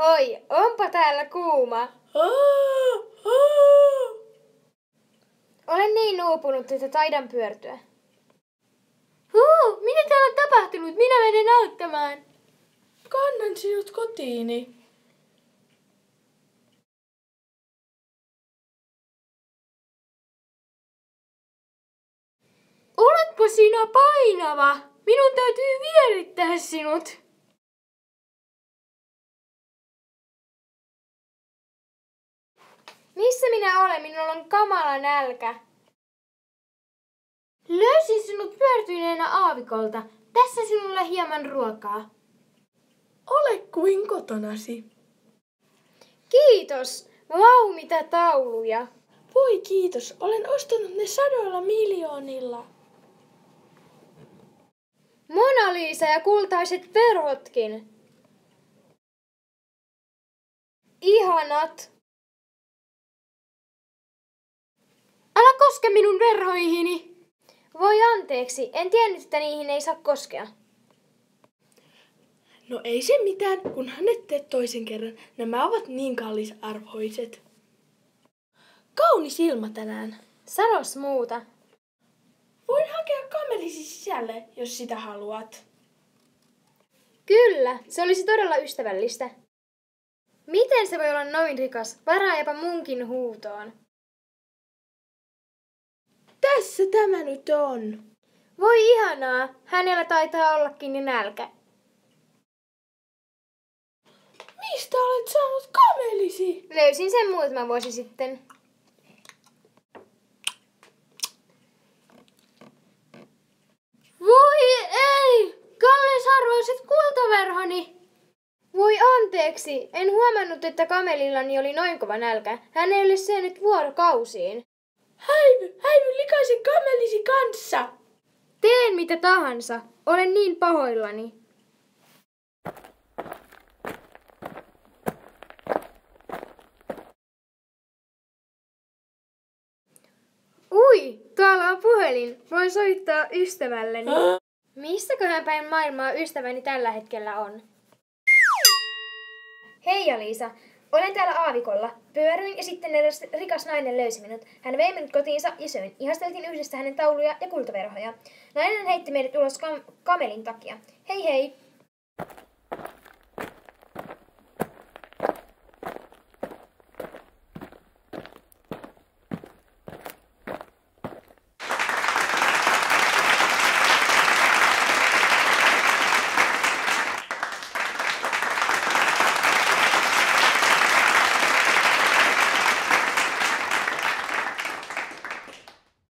Ahoi, onpa täällä kuuma. Olen niin uupunut, että taidan pyörtyä. Mitä täällä on tapahtunut? Minä menen auttamaan. Kannan sinut kotiini. Oletpa sinä painava. Minun täytyy vierittää sinut. Missä minä olen? Minulla on kamala nälkä. Löysin sinut pyörtyneenä aavikolta. Tässä sinulle hieman ruokaa. Ole kuin kotonasi. Kiitos. Vau, mitä tauluja. Voi kiitos, olen ostanut ne 100 miljoonilla. Mona Lisa ja kultaiset verhotkin. Ihanat. Älä koske minun verhoihini. Voi anteeksi, en tiennyt, että niihin ei saa koskea. No ei se mitään, kunhan et tee toisen kerran. Nämä ovat niin kallisarvoiset. Kaunis ilma tänään. Sanos muuta. Voin hakea kamelisi sisälle, jos sitä haluat. Kyllä, se olisi todella ystävällistä. Miten se voi olla noin rikas? Varaa jopa munkin huutoon. Tässä tämä nyt on. Voi ihanaa, hänellä taitaa ollakin nälkä. Mistä olet saanut kamelisi? Löysin sen muutama vuosi sitten. Voi ei! Kallisarvoiset kultaverhoni! Voi anteeksi, en huomannut, että kamelillani oli noin kova nälkä. Hän ei ole syönyt vuorokausiin. Häivy likaisen kamelisi kanssa. Teen mitä tahansa. Olen niin pahoillani. Ui, tuolla on puhelin. Voin soittaa ystävälleni. Missäköhän päin maailmaa ystäväni tällä hetkellä on? Hei Liisa, olen täällä aavikolla. Pyöryin ja sitten eräs rikas nainen löysi minut. Hän vei minut kotiinsa ja söin. Ihasteltiin yhdessä hänen tauluja ja kultaverhoja. Nainen heitti meidät ulos kamelin takia. Hei hei!